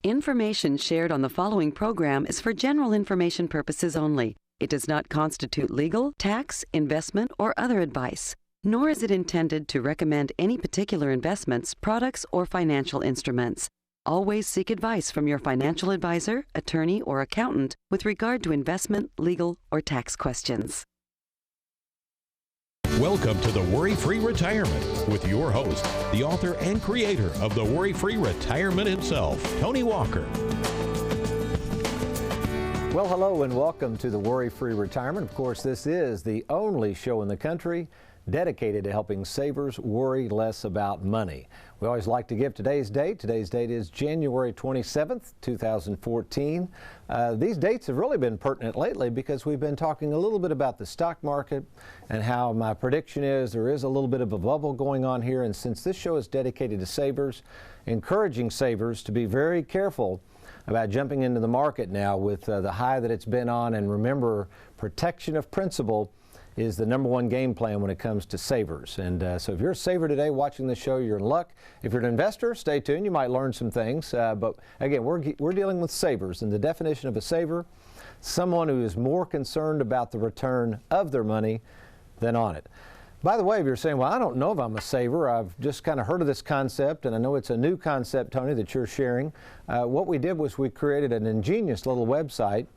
Information shared on the following program is for general information purposes only. It does not constitute legal, tax, investment, or other advice, nor is it intended to recommend any particular investments, products, or financial instruments. Always seek advice from your financial advisor, attorney, or accountant with regard to investment, legal, or tax questions. Welcome to the WorryFree Retirement with your host, the author and creator of the WorryFree Retirement himself, Tony Walker. Well, hello and welcome to the WorryFree Retirement. Of course, this is the only show in the country dedicated to helping savers worry less about money. We always like to give today's date. Today's date is January 27th, 2014. These dates have really been pertinent lately because we've been talking a little bit about the stock market and how my prediction is there is a little bit of a bubble going on here. And since this show is dedicated to savers, encouraging savers to be very careful about jumping into the market now with the high that it's been on. And remember, protection of principal is the number one game plan when it comes to savers. And so if you're a saver today watching the show, you're in luck. If you're an investor, stay tuned. You might learn some things. But again, we're dealing with savers. And the definition of a saver, someone who is more concerned about the return of their money than on it. By the way, if you're saying, well, I don't know if I'm a saver, I've just kind of heard of this concept, and I know it's a new concept, Tony, that you're sharing. What we did was we created an ingenious little website.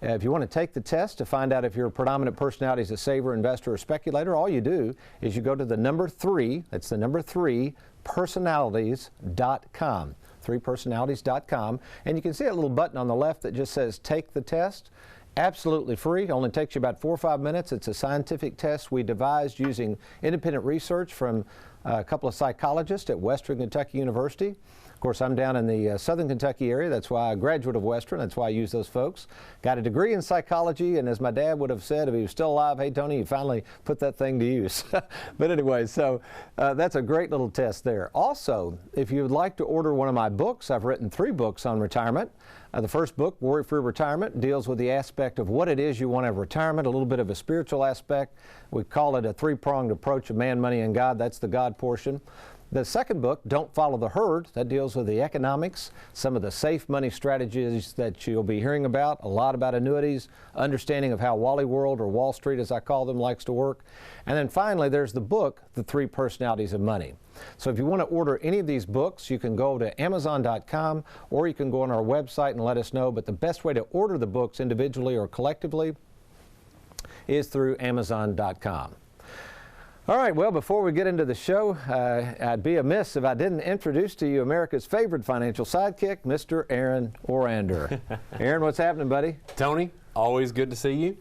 If you want to take the test to find out if your predominant personality is a saver, investor, or speculator, all you do is you go to the number 3, that's the number 3, personalities.com, 3personalities.com, and you can see a little button on the left that just says take the test. Absolutely free. It only takes you about 4 or 5 minutes. It's a scientific test we devised using independent research from a couple of psychologists at Western Kentucky University. Of course, I'm down in the Southern Kentucky area. That's why I'm a graduate of Western. That's why I use those folks. Got a degree in psychology, and as my dad would have said if he was still alive, hey, Tony, you finally put that thing to use. But anyway, so that's a great little test there. Also, if you would like to order one of my books, I've written 3 books on retirement. The first book, WorryFree Retirement, deals with the aspect of what it is you want out of retirement, a little bit of a spiritual aspect. We call it a 3-pronged approach of man, money, and God. That's the God portion. The second book, Don't Follow the Herd, that deals with the economics, some of the safe money strategies that you'll be hearing about, a lot about annuities, understanding of how Wally World, or Wall Street as I call them, likes to work. And then finally, there's the book, The 3 Personalities of Money. So if you want to order any of these books, you can go to Amazon.com or you can go on our website and let us know. But the best way to order the books individually or collectively is through Amazon.com. All right, well, before we get into the show, I'd be amiss if I didn't introduce to you America's favorite financial sidekick, Mr. Aaron Orander. Aaron, what's happening, buddy? Tony, always good to see you.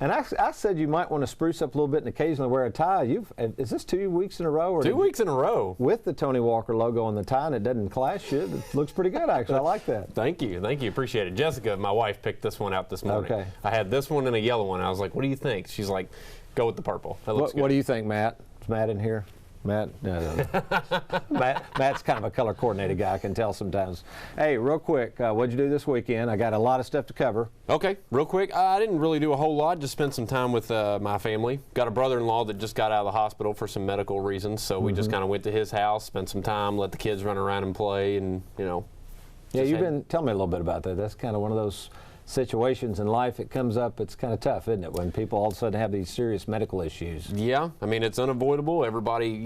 And I said you might want to spruce up a little bit and occasionally wear a tie. Is this 2 weeks in a row? Or 2 weeks in a row. With the Tony Walker logo on the tie, and it doesn't clash. It looks pretty good, actually. I like that. Thank you. Appreciate it. Jessica, my wife, picked this one out this morning. Okay. I had this one and a yellow one. I was like, what do you think? She's like, go with the purple. That looks good. What do you think, Matt? Is Matt in here? Matt? No. Matt's kind of a color coordinated guy, I can tell sometimes. Hey, real quick, what'd you do this weekend? I got a lot of stuff to cover. Okay, real quick. I didn't really do a whole lot, just spent some time with my family. Got a brother-in-law that just got out of the hospital for some medical reasons, so we just kind of went to his house, spent some time, let the kids run around and play, and, you know. Yeah, tell me a little bit about that. That's kind of one of those situations in life, it comes up, it's kind of tough, isn't it, when people all of a sudden have these serious medical issues? Yeah, I mean, it's unavoidable. Everybody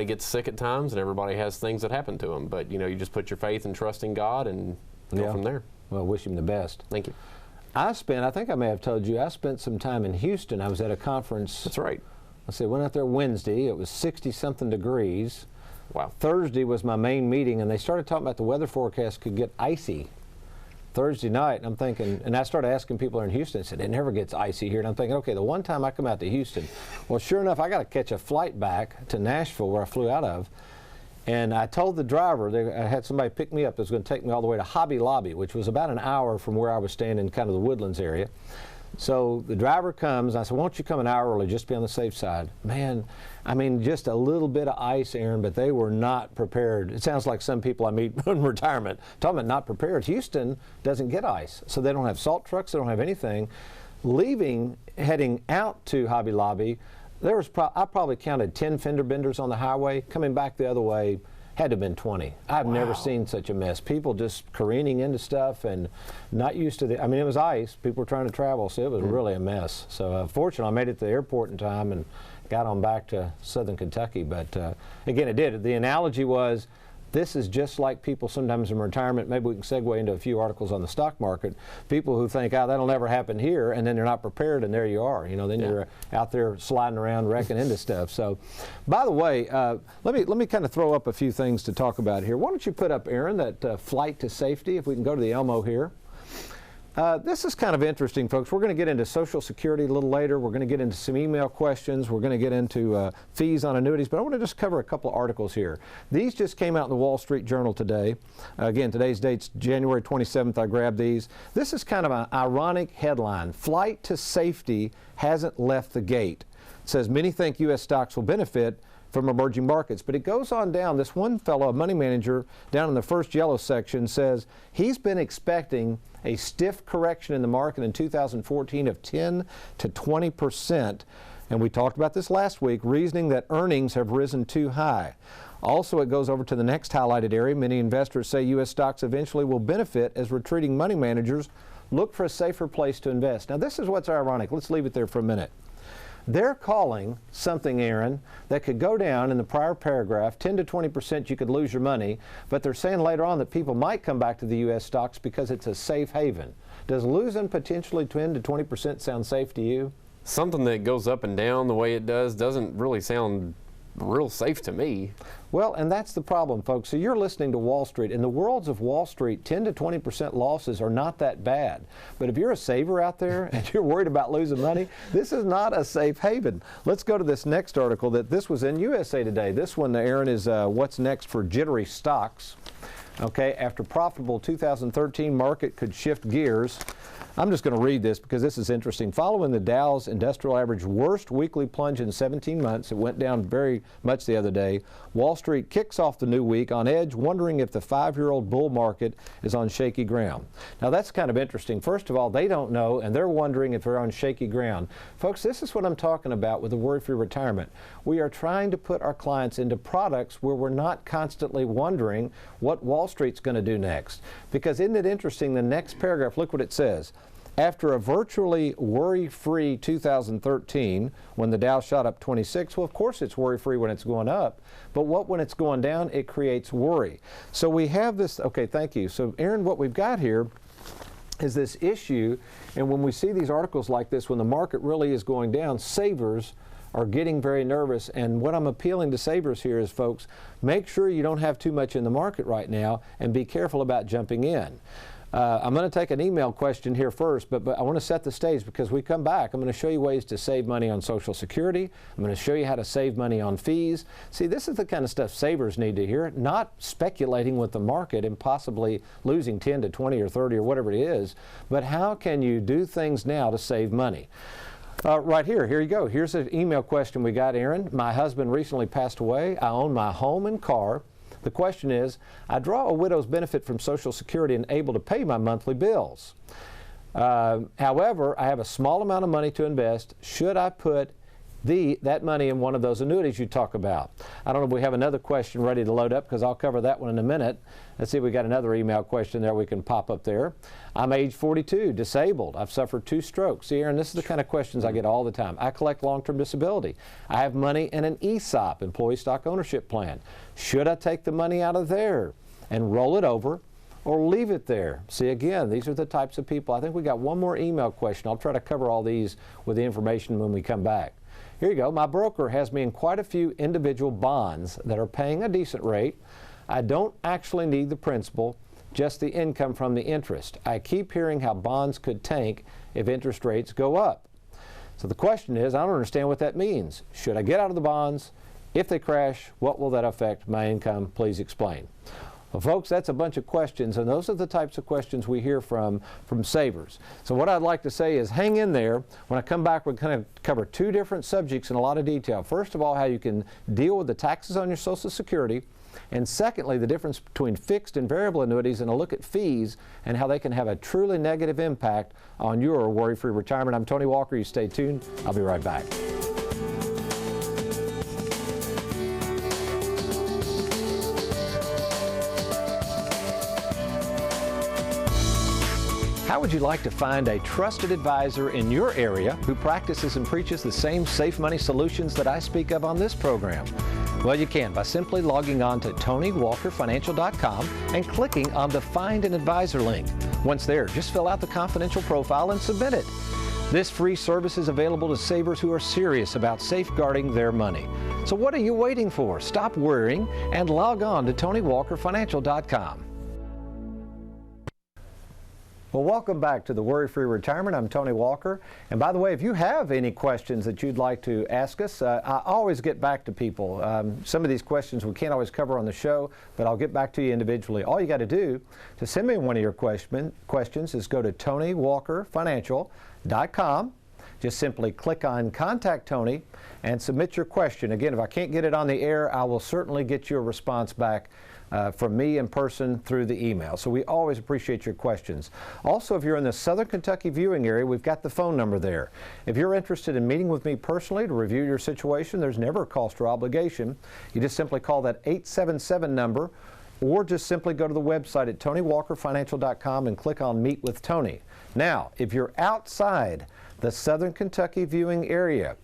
gets sick at times, and everybody has things that happen to them. But, you just put your faith and trust in God and go from there. Well, wish him the best. Thank you. I think I may have told you, I spent some time in Houston. I was at a conference. That's right. Went out there Wednesday. It was 60-something degrees. Wow. Thursday was my main meeting, and they started talking about the weather forecast could get icy Thursday night, and I'm thinking, and I started asking people in Houston, I said, it never gets icy here, and I'm thinking, okay, the one time I come out to Houston, well, sure enough, I got to catch a flight back to Nashville, where I flew out of, and I told the driver, I had somebody pick me up that was going to take me all the way to Hobby Lobby, which was about an hour from where I was staying in kind of the Woodlands area. So the driver comes, and I said, won't you come an hour early, just to be on the safe side? Man, I mean, just a little bit of ice, Aaron, but they were not prepared. It sounds like some people I meet in retirement talking about not prepared. Houston doesn't get ice, so they don't have salt trucks, they don't have anything. Heading out to Hobby Lobby, I probably counted 10 fender benders on the highway. Coming back the other way, had to have been 20. I've never seen such a mess. People just careening into stuff and not used to the, I mean, it was ice. People were trying to travel, so it was really a mess. So fortunately, I made it to the airport in time and got on back to southern Kentucky. But again, it did. The analogy was, this is just like people sometimes in retirement. Maybe we can segue into a few articles on the stock market. People who think, oh, that'll never happen here, and then they're not prepared, and there you are. You know, then you're out there sliding around, wrecking into stuff. So, by the way, let me kind of throw up a few things to talk about here. Why don't you put up, Aaron, that flight to safety, if we can go to the Elmo here. This is kind of interesting, folks. We're going to get into Social Security a little later. We're going to get into some email questions. We're going to get into fees on annuities. But I want to just cover a couple of articles here. These just came out in the Wall Street Journal today. Again, today's date's January 27th. I grabbed these. This is kind of an ironic headline. Flight to safety hasn't left the gate. It says many think U.S. stocks will benefit from emerging markets. But it goes on down. This one fellow, a money manager, down in the first yellow section says he's been expecting a stiff correction in the market in 2014 of 10 to 20%. And we talked about this last week, reasoning that earnings have risen too high. Also, it goes over to the next highlighted area. Many investors say U.S. stocks eventually will benefit as retreating money managers look for a safer place to invest. Now, this is what's ironic. Let's leave it there for a minute. They're calling something, Aaron, that could go down in the prior paragraph, 10 to 20% you could lose your money, but they're saying later on that people might come back to the U.S. stocks because it's a safe haven. Does losing potentially 10 to 20% sound safe to you? Something that goes up and down the way it does doesn't really sound real safe to me. Well, and that's the problem, folks. So you're listening to Wall Street. In the worlds of Wall Street, 10 to 20% losses are not that bad. But if you're a saver out there and you're worried about losing money, this is not a safe haven. Let's go to this next article. This was in USA Today. This one, Aaron, is what's next for jittery stocks. Okay, after profitable 2013 market could shift gears. I'm just going to read this because this is interesting. Following the Dow's industrial average worst weekly plunge in 17 months, it went down very much the other day. Wall Street kicks off the new week on edge, wondering if the 5-year-old bull market is on shaky ground. Now, that's kind of interesting. First of all, they don't know, and they're wondering if they're on shaky ground. Folks, this is what I'm talking about with the Worry-Free Retirement. We are trying to put our clients into products where we're not constantly wondering what Wall Street's going to do next. Because isn't it interesting, the next paragraph, look what it says. After a virtually worry-free 2013, when the Dow shot up 26, well, of course it's worry-free when it's going up, but when it's going down, it creates worry. So we have this, okay, thank you. So Aaron, what we've got here is this issue, and when we see these articles like this, when the market really is going down, savers are getting very nervous. And what I'm appealing to savers here is, folks, make sure you don't have too much in the market right now and be careful about jumping in. I'm going to take an email question here first, but I want to set the stage because we come back. I'm going to show you ways to save money on Social Security. I'm going to show you how to save money on fees. See, this is the kind of stuff savers need to hear, not speculating with the market and possibly losing 10 to 20 or 30 or whatever it is, but how can you do things now to save money? Right here you go. Here's an email question we got, Aaron. My husband recently passed away. I own my home and car. The question is, I draw a widow's benefit from Social Security and able to pay my monthly bills. However, I have a small amount of money to invest. Should I put that money in one of those annuities you talk about? I don't know if we have another question ready to load up because I'll cover that one in a minute. Let's see if we got another email question there we can pop up there. I'm age 42, disabled. I've suffered 2 strokes. See, Aaron, this is the kind of questions I get all the time. I collect long-term disability. I have money in an ESOP, employee stock ownership plan. Should I take the money out of there and roll it over or leave it there? See, again, these are the types of people. I think we got one more email question. I'll try to cover all these with the information when we come back. Here you go. My broker has me in quite a few individual bonds that are paying a decent rate. I don't actually need the principal, just the income from the interest. I keep hearing how bonds could tank if interest rates go up. So the question is, I don't understand what that means. Should I get out of the bonds? If they crash, what will that affect my income? Please explain. Well, folks, that's a bunch of questions, and those are the types of questions we hear from savers. So what I'd like to say is hang in there. When I come back, we're going to cover 2 different subjects in a lot of detail. First of all, how you can deal with the taxes on your Social Security, and secondly, the difference between fixed and variable annuities, and a look at fees and how they can have a truly negative impact on your worry-free retirement. I'm Tony Walker. You stay tuned. I'll be right back. How would you like to find a trusted advisor in your area who practices and preaches the same safe money solutions that I speak of on this program? Well, you can by simply logging on to TonyWalkerFinancial.com and clicking on the Find an Advisor link. Once there, just fill out the confidential profile and submit it. This free service is available to savers who are serious about safeguarding their money. So what are you waiting for? Stop worrying and log on to TonyWalkerFinancial.com. Well, welcome back to the Worry-Free Retirement. I'm Tony Walker. And by the way, if you have any questions that you'd like to ask us, I always get back to people. Some of these questions we can't always cover on the show, but I'll get back to you individually. All you got to do to send me one of your questions is go to TonyWalkerFinancial.com. Just simply click on Contact Tony and submit your question. Again, if I can't get it on the air, I will certainly get you a response back from me in person through the email. So we always appreciate your questions. Also, if you're in the Southern Kentucky viewing area, we've got the phone number there. If you're interested in meeting with me personally to review your situation, there's never a cost or obligation. You just simply call that 877 number, or just simply go to the website at TonyWalkerFinancial.com and click on Meet with Tony. Now, if you're outside the Southern Kentucky viewing area,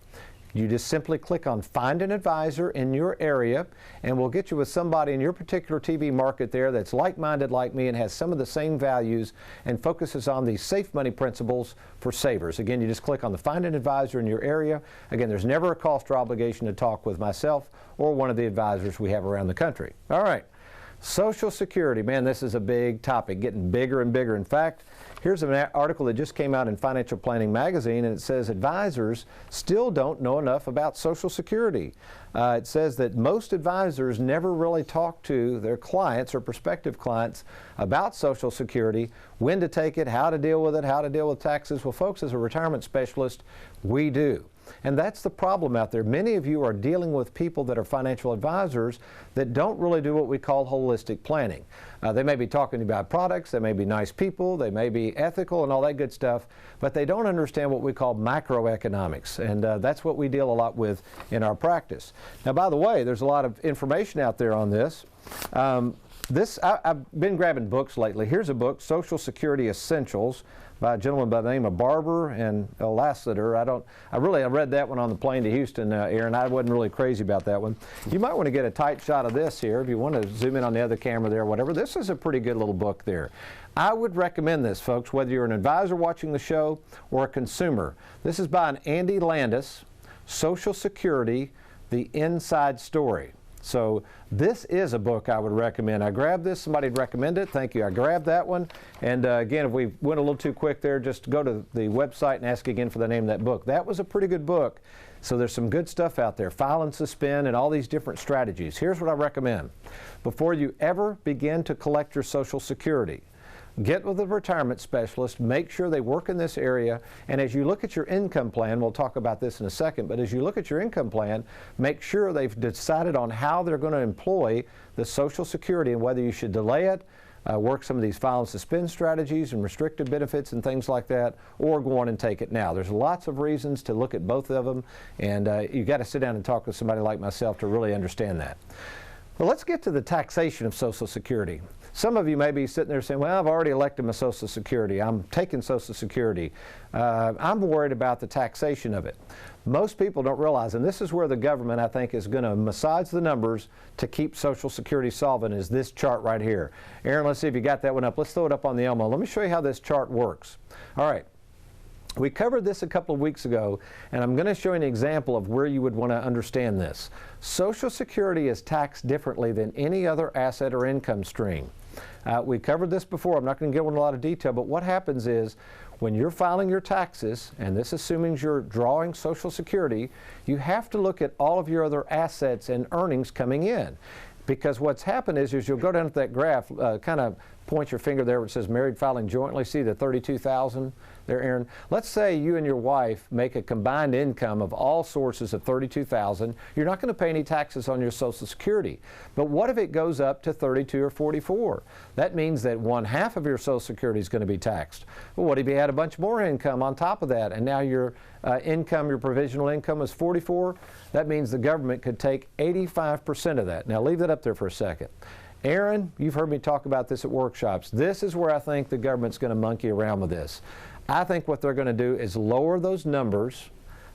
you just simply click on Find an Advisor in your area, and we'll get you with somebody in your particular TV market there that's like-minded like me and has some of the same values and focuses on these safe money principles for savers. Again, you just click on the Find an Advisor in your area. Again, there's never a cost or obligation to talk with myself or one of the advisors we have around the country. All right. Social Security, man, this is a big topic, getting bigger and bigger. In fact, here's an article that just came out in Financial Planning Magazine, and it says advisors still don't know enough about Social Security. It says that most advisors never really talk to their clients or prospective clients about Social Security, when to take it, how to deal with it, how to deal with taxes. Well, folks, as a retirement specialist, we do. And that's the problem out there. Many of you are dealing with people that are financial advisors that don't really do what we call holistic planning. They may be talking about products, they may be nice people, they may be ethical and all that good stuff, but they don't understand what we call macroeconomics. And that's what we deal a lot with in our practice. Now, by the way, there's a lot of information out there on this. I've been grabbing books lately. Here's a book, Social Security Essentials, by a gentleman by the name of Barber and Lassiter. I read that one on the plane to Houston, Aaron. I wasn't really crazy about that one. You might want to get a tight shot of this here. If you want to zoom in on the other camera there, whatever. This is a pretty good little book there. I would recommend this, folks, whether you're an advisor watching the show or a consumer. This is by an Andy Landis, Social Security, The Inside Story. So this is a book I would recommend. I grabbed this, somebody recommended it. Thank you. I grabbed that one. And again, if we went a little too quick there, just go to the website and ask again for the name of that book. That was a pretty good book. So there's some good stuff out there, file and suspend and all these different strategies. Here's what I recommend. Before you ever begin to collect your Social Security, get with a retirement specialist, make sure they work in this area, and as you look at your income plan, we'll talk about this in a second, but as you look at your income plan, make sure they've decided on how they're going to employ the Social Security and whether you should delay it, work some of these file and suspend strategies and restricted benefits and things like that, or go on and take it now. There's lots of reasons to look at both of them, and you've got to sit down and talk with somebody like myself to really understand that. Well, let's get to the taxation of Social Security. Some of you may be sitting there saying, well, I've already elected my Social Security. I'm taking Social Security. I'm worried about the taxation of it. Most people don't realize, and this is where the government, I think, is going to massage the numbers to keep Social Security solvent, is this chart right here. Aaron, let's see if you got that one up. Let's throw it up on the Elmo. Let me show you how this chart works. All right. We covered this a couple of weeks ago, and I'm going to show you an example of where you would want to understand this. Social Security is taxed differently than any other asset or income stream. We covered this before. I'm not going to get into a lot of detail, but what happens is when you're filing your taxes, and this assuming you're drawing Social Security, you have to look at all of your other assets and earnings coming in. Because what's happened is you'll go down to that graph, kind of point your finger there where it says married filing jointly. See the $32,000 there, Aaron? Let's say you and your wife make a combined income of all sources of $32,000. You're not going to pay any taxes on your Social Security. But what if it goes up to $32,000 or $44,000? That means that one half of your Social Security is going to be taxed. Well, what if you had a bunch more income on top of that, and now your income, your provisional income is $44,000? That means the government could take 85% of that. Now leave that up there for a second. Aaron, you've heard me talk about this at workshops. This is where I think the government's going to monkey around with this. I think what they're going to do is lower those numbers,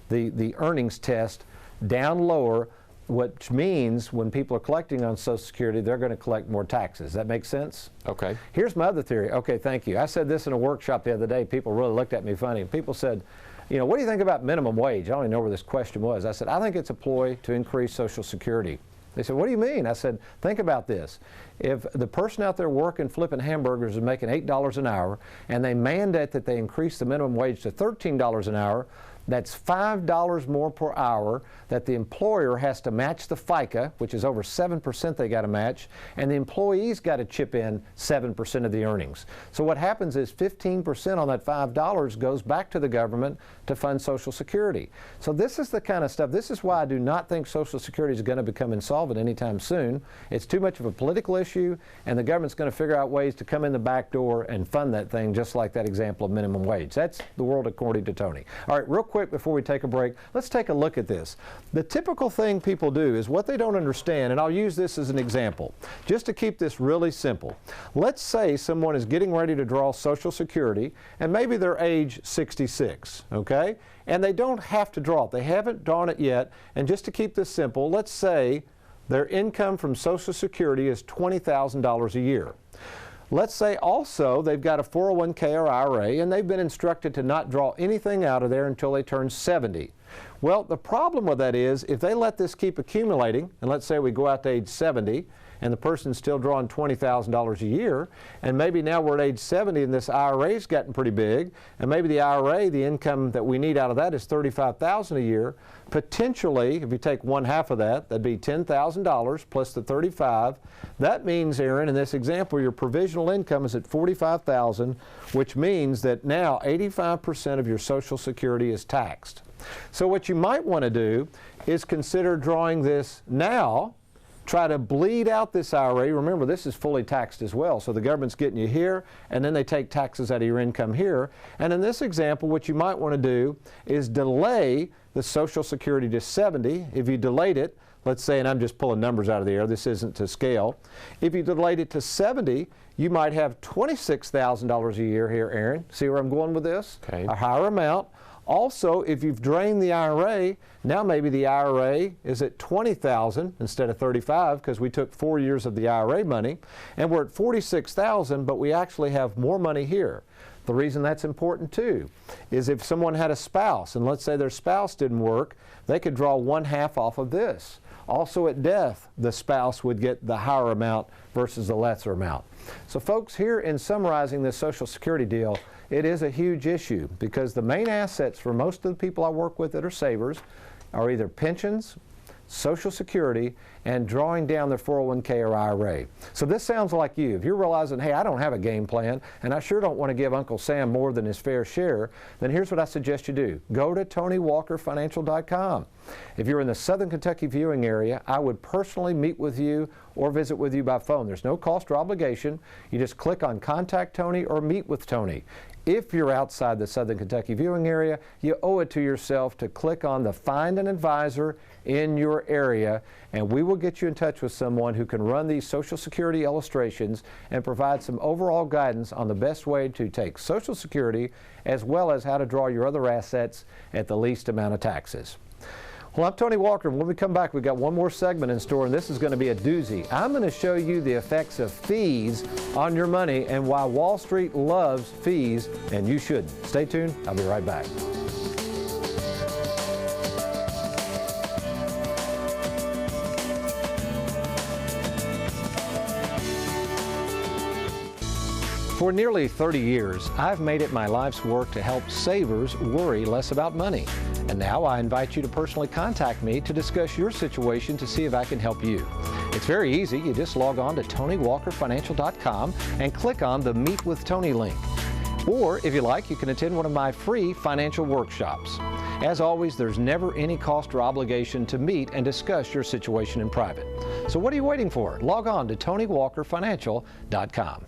the earnings test, down lower, which means when people are collecting on Social Security, they're going to collect more taxes. That makes sense? Okay. Here's my other theory. Okay, thank you. I said this in a workshop the other day. People really looked at me funny. People said, you know, what do you think about minimum wage? I don't even know where this question was. I said, I think it's a ploy to increase Social Security. They said, what do you mean? I said, think about this. If the person out there working, flipping hamburgers is making $8 an hour, and they mandate that they increase the minimum wage to $13 an hour, that's $5 more per hour that the employer has to match the FICA, which is over 7% they got to match, and the employees got to chip in 7% of the earnings. So what happens is 15% on that $5 goes back to the government to fund Social Security. So this is the kind of stuff, this is why I do not think Social Security is going to become insolvent anytime soon. It's too much of a political issue, and the government's going to figure out ways to come in the back door and fund that thing, just like that example of minimum wage. That's the world according to Tony. All right, real quick before we take a break, let's take a look at this. The typical thing people do is what they don't understand, and I'll use this as an example, just to keep this really simple. Let's say someone is getting ready to draw Social Security, and maybe they're age 66, okay? And they don't have to draw it. They haven't drawn it yet, and just to keep this simple, let's say their income from Social Security is $20,000 a year. Let's say also they've got a 401k or IRA, and they've been instructed to not draw anything out of there until they turn 70. Well, the problem with that is if they let this keep accumulating, and let's say we go out to age 70, and the person's still drawing $20,000 a year, and maybe now we're at age 70 and this IRA's gotten pretty big, and maybe the IRA, the income that we need out of that is $35,000 a year. Potentially, if you take one half of that, that'd be $10,000 plus the $35,000. That means, Aaron, in this example, your provisional income is at $45,000, which means that now 85% of your Social Security is taxed. So what you might want to do is consider drawing this now. Try to bleed out this IRA. Remember, this is fully taxed as well. So the government's getting you here, and then they take taxes out of your income here. And in this example, what you might want to do is delay the Social Security to 70. If you delayed it, let's say, and I'm just pulling numbers out of the air, this isn't to scale. If you delayed it to 70, you might have $26,000 a year here, Aaron. See where I'm going with this? Okay. A higher amount. Also, if you've drained the IRA, now maybe the IRA is at $20,000 instead of $35,000 because we took 4 years of the IRA money, and we're at $46,000, but we actually have more money here. The reason that's important too is if someone had a spouse, and let's say their spouse didn't work, they could draw one half off of this. Also at death, the spouse would get the higher amount versus the lesser amount. So folks, here in summarizing this Social Security deal, it is a huge issue because the main assets for most of the people I work with that are savers are either pensions, Social Security, and drawing down their 401k or IRA. So this sounds like you. If you're realizing, hey, I don't have a game plan, and I sure don't want to give Uncle Sam more than his fair share, then here's what I suggest you do. Go to TonyWalkerFinancial.com. If you're in the Southern Kentucky viewing area, I would personally meet with you or visit with you by phone. There's no cost or obligation. You just click on Contact Tony or Meet with Tony. If you're outside the Southern Kentucky viewing area, you owe it to yourself to click on the Find an Advisor in your area, and we will get you in touch with someone who can run these Social Security illustrations and provide some overall guidance on the best way to take Social Security as well as how to draw your other assets at the least amount of taxes. Well, I'm Tony Walker, and when we come back, we've got one more segment in store, and this is going to be a doozy. I'm going to show you the effects of fees on your money and why Wall Street loves fees, and you shouldn't. Stay tuned. I'll be right back. For nearly 30 years, I've made it my life's work to help savers worry less about money. And now I invite you to personally contact me to discuss your situation to see if I can help you. It's very easy. You just log on to TonyWalkerFinancial.com and click on the Meet with Tony link. Or, if you like, you can attend one of my free financial workshops. As always, there's never any cost or obligation to meet and discuss your situation in private. So what are you waiting for? Log on to TonyWalkerFinancial.com.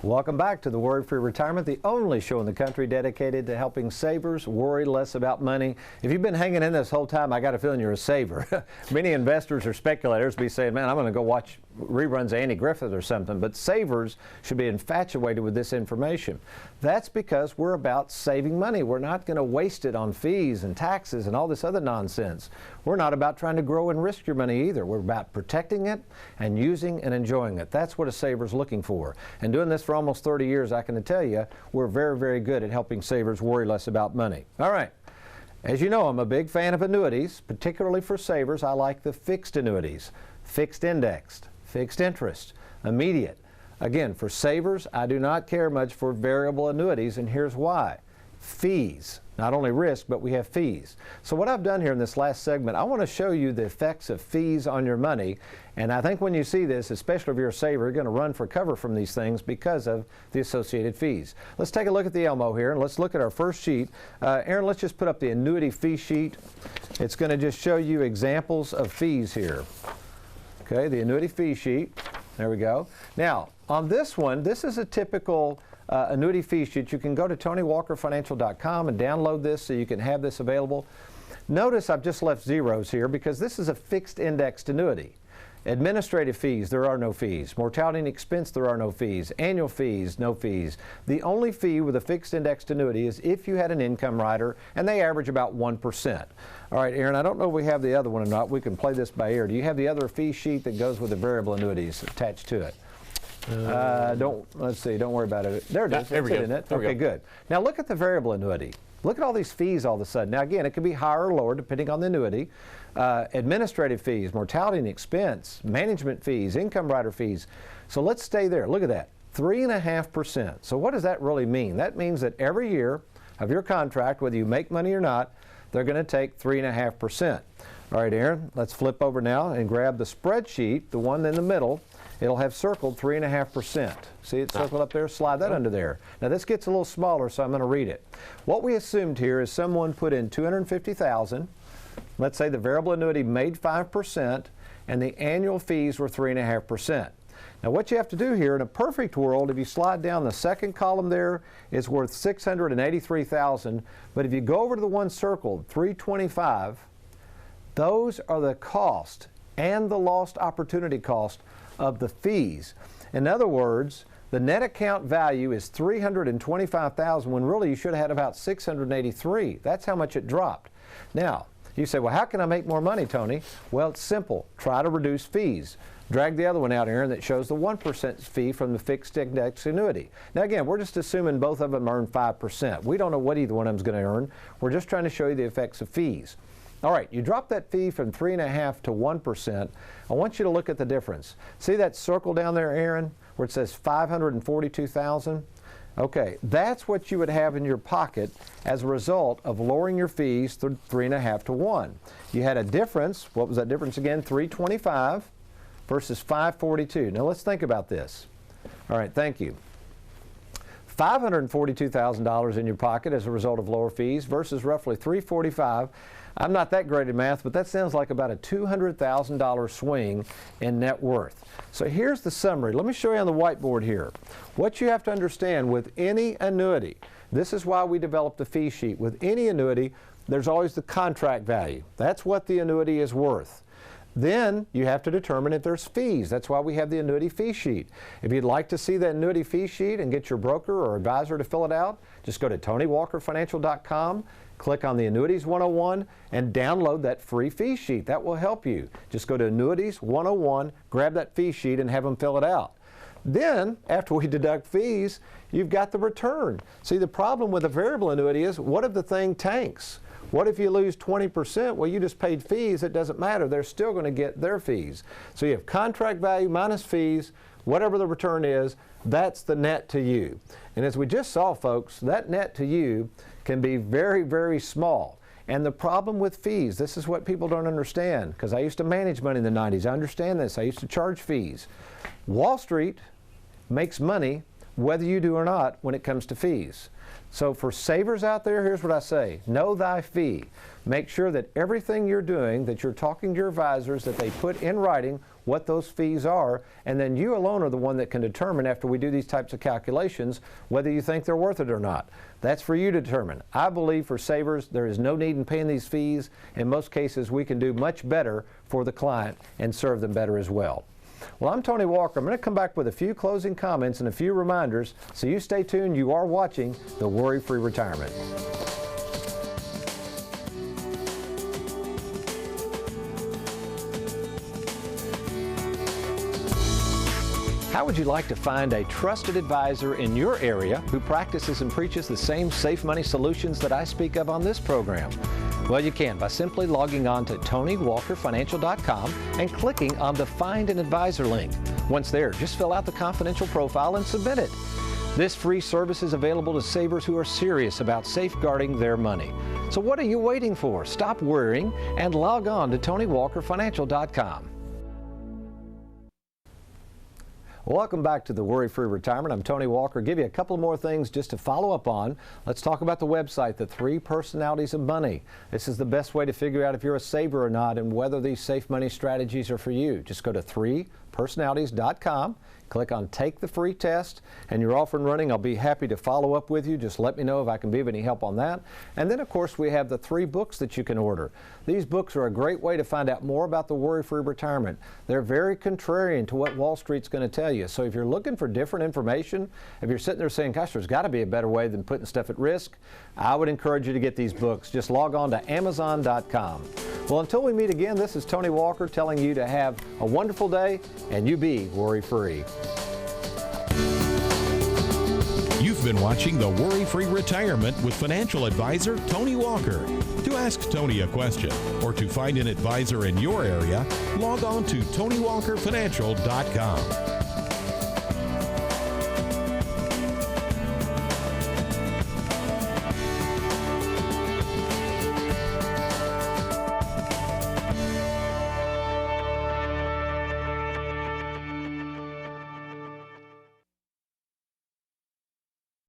Welcome back to the WorryFree Retirement, the only show in the country dedicated to helping savers worry less about money. If you've been hanging in this whole time, I got a feeling you're a saver. Many investors or speculators be saying, man, I'm going to go watch reruns of Andy Griffith or something, but savers should be infatuated with this information. That's because we're about saving money. We're not going to waste it on fees and taxes and all this other nonsense. We're not about trying to grow and risk your money either. We're about protecting it and using and enjoying it. That's what a saver's looking for. And doing this for almost 30 years, I can tell you, we're very, very good at helping savers worry less about money. All right. As you know, I'm a big fan of annuities, particularly for savers. I like the fixed annuities, fixed indexed, fixed interest, immediate. Again, for savers, I do not care much for variable annuities, and here's why. Fees. Not only risk, but we have fees. So what I've done here in this last segment, I want to show you the effects of fees on your money. And I think when you see this, especially if you're a saver, you're going to run for cover from these things because of the associated fees. Let's take a look at the Elmo here, and let's look at our first sheet. Aaron, let's just put up the annuity fee sheet. It's going to just show you examples of fees here. Okay, the annuity fee sheet. There we go. Now, on this one, this is a typical annuity fee sheet. You can go to TonyWalkerFinancial.com and download this so you can have this available. Notice I've just left zeros here because this is a fixed indexed annuity. Administrative fees, there are no fees. Mortality and expense, there are no fees. Annual fees, no fees. The only fee with a fixed indexed annuity is if you had an income rider, and they average about 1%. All right, Aaron, I don't know if we have the other one or not. We can play this by ear. Do you have the other fee sheet that goes with the variable annuities attached to it? Let's see, don't worry about it. There it is. There we go. Isn't it? Okay, good. Now look at the variable annuity. Look at all these fees all of a sudden. Now again, it could be higher or lower depending on the annuity. Administrative fees, mortality and expense, management fees, income rider fees. So let's stay there. Look at that, 3.5%. So what does that really mean? That means that every year of your contract, whether you make money or not, they're going to take 3.5%. All right, Aaron, let's flip over now and grab the spreadsheet, the one in the middle. It'll have circled 3.5%. See it circled up there? Slide that under there. Now this gets a little smaller, so I'm going to read it. What we assumed here is someone put in $250,000. Let's say the variable annuity made 5%, and the annual fees were 3.5%. Now what you have to do here, in a perfect world, if you slide down the second column there, it's worth $683,000. But if you go over to the one circled, $325,000, those are the cost and the lost opportunity cost of the fees. In other words, the net account value is $325,000 when really you should have had about $683,000. That's how much it dropped. Now, you say, well, how can I make more money, Tony? Well, it's simple. Try to reduce fees. Drag the other one out, Aaron, that shows the 1% fee from the fixed index annuity. Now, again, we're just assuming both of them earn 5%. We don't know what either one of them is going to earn. We're just trying to show you the effects of fees. All right, you drop that fee from 3.5% to 1%. I want you to look at the difference. See that circle down there, Aaron, where it says $542,000? Okay, that's what you would have in your pocket as a result of lowering your fees from 3.5% to 1%. You had a difference. What was that difference again? $325,000 versus $542,000. Now let's think about this. All right, thank you. $542,000 in your pocket as a result of lower fees versus roughly $345,000. I'm not that great at math, but that sounds like about a $200,000 swing in net worth. So here's the summary. Let me show you on the whiteboard here. What you have to understand with any annuity, this is why we developed the fee sheet. With any annuity, there's always the contract value. That's what the annuity is worth. Then you have to determine if there's fees. That's why we have the annuity fee sheet. If you'd like to see that annuity fee sheet and get your broker or advisor to fill it out, just go to TonyWalkerFinancial.com, click on the Annuities 101, and download that free fee sheet. That will help you. Just go to Annuities 101, grab that fee sheet, and have them fill it out. Then, after we deduct fees, you've got the return. See, the problem with a variable annuity is, what if the thing tanks? What if you lose 20%? Well, you just paid fees. It doesn't matter. They're still going to get their fees. So you have contract value minus fees. Whatever the return is, that's the net to you. And as we just saw, folks, that net to you can be very, very small. And the problem with fees, this is what people don't understand, because I used to manage money in the 90s. I understand this. I used to charge fees. Wall Street makes money whether you do or not when it comes to fees. So for savers out there, here's what I say. Know thy fee. Make sure that everything you're doing, that you're talking to your advisors, that they put in writing what those fees are, and then you alone are the one that can determine after we do these types of calculations whether you think they're worth it or not. That's for you to determine. I believe for savers there is no need in paying these fees. In most cases we can do much better for the client and serve them better as well. Well, I'm Tony Walker. I'm going to come back with a few closing comments and a few reminders, so you stay tuned. You are watching the Worry-Free Retirement. How would you like to find a trusted advisor in your area who practices and preaches the same safe money solutions that I speak of on this program? Well, you can by simply logging on to TonyWalkerFinancial.com and clicking on the Find an Advisor link. Once there, just fill out the confidential profile and submit it. This free service is available to savers who are serious about safeguarding their money. So what are you waiting for? Stop worrying and log on to TonyWalkerFinancial.com. Welcome back to the Worry-Free Retirement. I'm Tony Walker. Give you a couple more things just to follow up on. Let's talk about the website, the 3 Personalities of Money. This is the best way to figure out if you're a saver or not and whether these safe money strategies are for you. Just go to 3personalities.com. Click on Take the Free Test, and you're off and running. I'll be happy to follow up with you. Just let me know if I can be of any help on that. And then, of course, we have the 3 books that you can order. These books are a great way to find out more about the Worry-Free Retirement. They're very contrarian to what Wall Street's going to tell you. So if you're looking for different information, if you're sitting there saying, gosh, there's got to be a better way than putting stuff at risk, I would encourage you to get these books. Just log on to Amazon.com. Well, until we meet again, this is Tony Walker telling you to have a wonderful day and you be worry-free. You've been watching the Worry-Free Retirement with financial advisor Tony Walker. To ask Tony a question or to find an advisor in your area, log on to TonyWalkerFinancial.com.